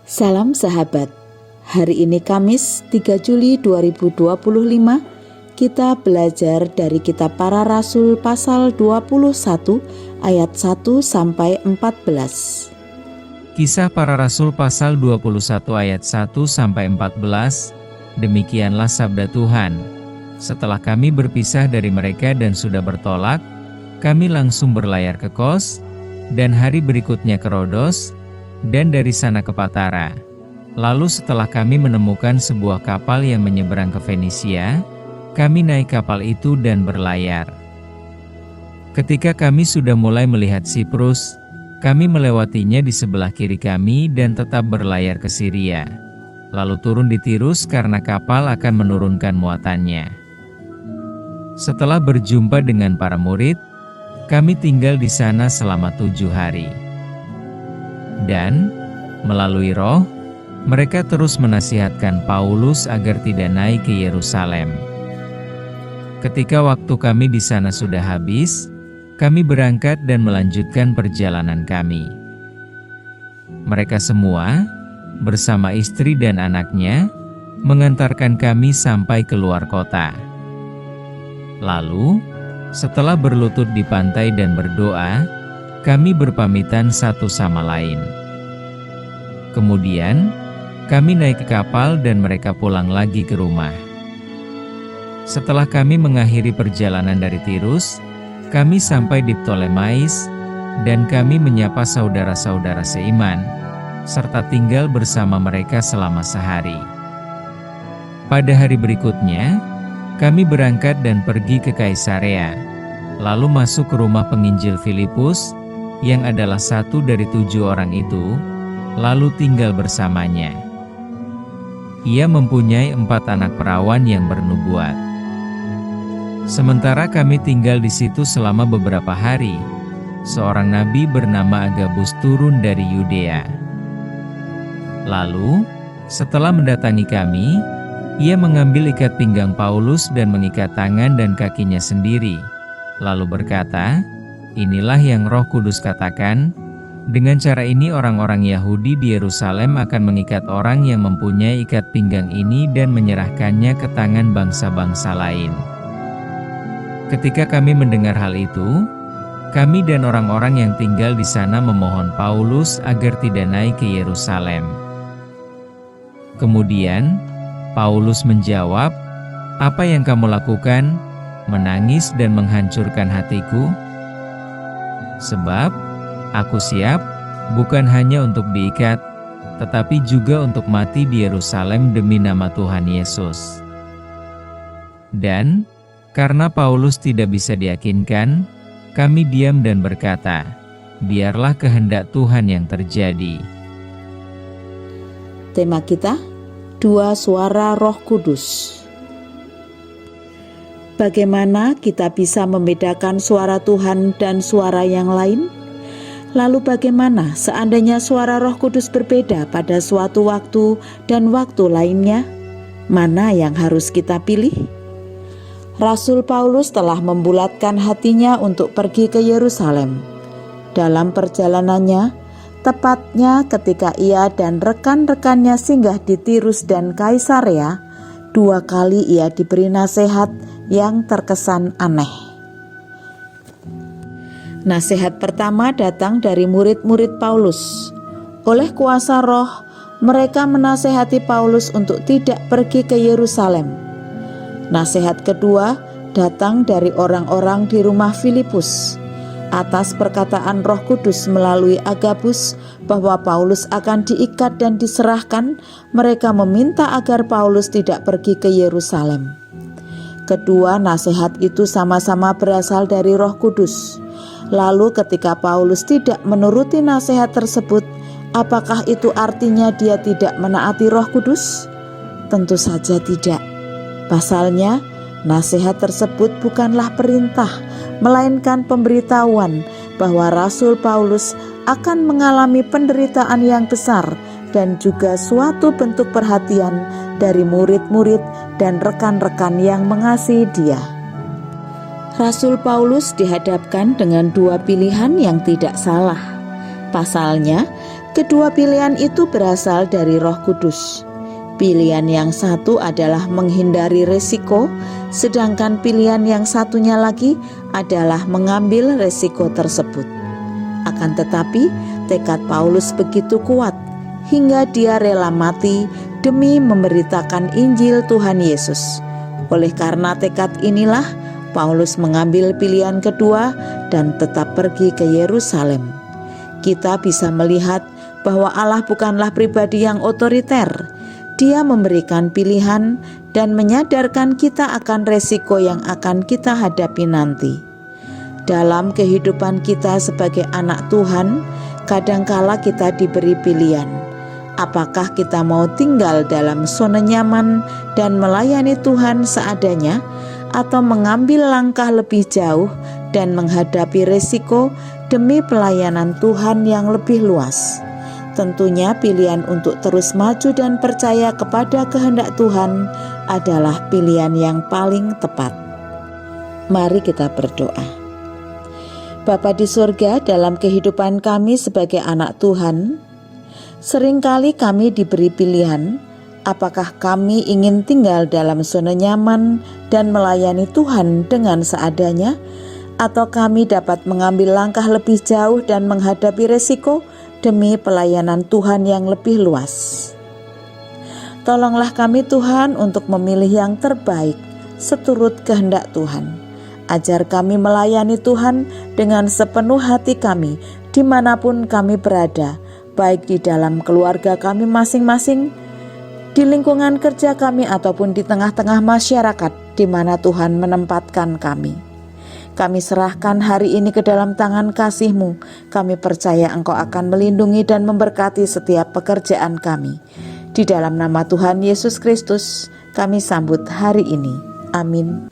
Salam sahabat, hari ini Kamis 3 Juli 2025, kita belajar dari kitab Para Rasul pasal 21 ayat 1 sampai 14. Kisah Para Rasul pasal 21 ayat 1 sampai 14, demikianlah sabda Tuhan. Setelah kami berpisah dari mereka dan sudah bertolak, kami langsung berlayar ke Kos, dan hari berikutnya ke Rodos, dan dari sana ke Patara. Lalu setelah kami menemukan sebuah kapal yang menyeberang ke Fenisia, kami naik kapal itu dan berlayar. Ketika kami sudah mulai melihat Siprus, kami melewatinya di sebelah kiri kami dan tetap berlayar ke Siria. Lalu turun di Tirus karena kapal akan menurunkan muatannya. Setelah berjumpa dengan para murid, kami tinggal di sana selama 7 hari. Dan, melalui Roh, mereka terus menasihatkan Paulus agar tidak naik ke Yerusalem. Ketika waktu kami di sana sudah habis, kami berangkat dan melanjutkan perjalanan kami. Mereka semua, bersama istri dan anaknya, mengantarkan kami sampai keluar kota. Lalu, setelah berlutut di pantai dan berdoa, kami berpamitan satu sama lain. Kemudian, kami naik ke kapal dan mereka pulang lagi ke rumah. Setelah kami mengakhiri perjalanan dari Tirus, kami sampai di Ptolemais, dan kami menyapa saudara-saudara seiman, serta tinggal bersama mereka selama sehari. Pada hari berikutnya, kami berangkat dan pergi ke Kaisarea, lalu masuk ke rumah penginjil Filipus, yang adalah satu dari 7 orang itu, lalu tinggal bersamanya. Ia mempunyai 4 anak perawan yang bernubuat. Sementara kami tinggal di situ selama beberapa hari, seorang nabi bernama Agabus turun dari Yudea. Lalu, setelah mendatangi kami, ia mengambil ikat pinggang Paulus dan mengikat tangan dan kakinya sendiri, lalu berkata, "Inilah yang Roh Kudus katakan, dengan cara ini orang-orang Yahudi di Yerusalem akan mengikat orang yang mempunyai ikat pinggang ini dan menyerahkannya ke tangan bangsa-bangsa lain." Ketika kami mendengar hal itu, kami dan orang-orang yang tinggal di sana memohon Paulus agar tidak naik ke Yerusalem. Kemudian, Paulus menjawab, "Apa yang kamu lakukan? Menangis dan menghancurkan hatiku? Sebab aku siap, bukan hanya untuk diikat, tetapi juga untuk mati di Yerusalem demi nama Tuhan Yesus." Dan, karena Paulus tidak bisa diyakinkan, kami diam dan berkata, "Biarlah kehendak Tuhan yang terjadi." Tema kita, 2 suara Roh Kudus. Bagaimana kita bisa membedakan suara Tuhan dan suara yang lain? Lalu bagaimana seandainya suara Roh Kudus berbeda pada suatu waktu dan waktu lainnya? Mana yang harus kita pilih? Rasul Paulus telah membulatkan hatinya untuk pergi ke Yerusalem. Dalam perjalanannya, tepatnya ketika ia dan rekan-rekannya singgah di Tirus dan Kaisarea, 2 kali ia diberi nasihat yang terkesan aneh. Nasihat pertama datang dari murid-murid Paulus. Oleh kuasa Roh, mereka menasihati Paulus untuk tidak pergi ke Yerusalem. Nasihat kedua datang dari orang-orang di rumah Filipus. Atas perkataan Roh Kudus melalui Agabus bahwa Paulus akan diikat dan diserahkan, mereka meminta agar Paulus tidak pergi ke Yerusalem. Kedua nasihat itu sama-sama berasal dari Roh Kudus. Lalu ketika Paulus tidak menuruti nasihat tersebut, apakah itu artinya dia tidak menaati Roh Kudus? Tentu saja tidak. Pasalnya, nasihat tersebut bukanlah perintah, melainkan pemberitahuan bahwa Rasul Paulus akan mengalami penderitaan yang besar dan juga suatu bentuk perhatian dari murid-murid dan rekan-rekan yang mengasihi dia. Rasul Paulus dihadapkan dengan dua pilihan yang tidak salah. Pasalnya, kedua pilihan itu berasal dari Roh Kudus. Pilihan yang satu adalah menghindari resiko, sedangkan pilihan yang satunya lagi adalah mengambil resiko tersebut. Akan tetapi, tekad Paulus begitu kuat hingga dia rela mati demi memberitakan Injil Tuhan Yesus. Oleh karena tekad inilah, Paulus mengambil pilihan kedua dan tetap pergi ke Yerusalem. Kita bisa melihat bahwa Allah bukanlah pribadi yang otoriter. Dia memberikan pilihan dan menyadarkan kita akan resiko yang akan kita hadapi nanti. Dalam kehidupan kita sebagai anak Tuhan, kadangkala kita diberi pilihan. Apakah kita mau tinggal dalam zona nyaman dan melayani Tuhan seadanya, atau mengambil langkah lebih jauh dan menghadapi resiko demi pelayanan Tuhan yang lebih luas? Tentunya pilihan untuk terus maju dan percaya kepada kehendak Tuhan adalah pilihan yang paling tepat. Mari kita berdoa. Bapa di surga, dalam kehidupan kami sebagai anak Tuhan, seringkali kami diberi pilihan, apakah kami ingin tinggal dalam zona nyaman dan melayani Tuhan dengan seadanya, atau kami dapat mengambil langkah lebih jauh dan menghadapi resiko demi pelayanan Tuhan yang lebih luas. Tolonglah kami Tuhan untuk memilih yang terbaik seturut kehendak Tuhan. Ajar kami melayani Tuhan dengan sepenuh hati kami dimanapun kami berada, baik di dalam keluarga kami masing-masing, di lingkungan kerja kami, ataupun di tengah-tengah masyarakat di mana Tuhan menempatkan kami. Kami serahkan hari ini ke dalam tangan kasih-Mu. Kami percaya Engkau akan melindungi dan memberkati setiap pekerjaan kami. Di dalam nama Tuhan Yesus Kristus, kami sambut hari ini. Amin.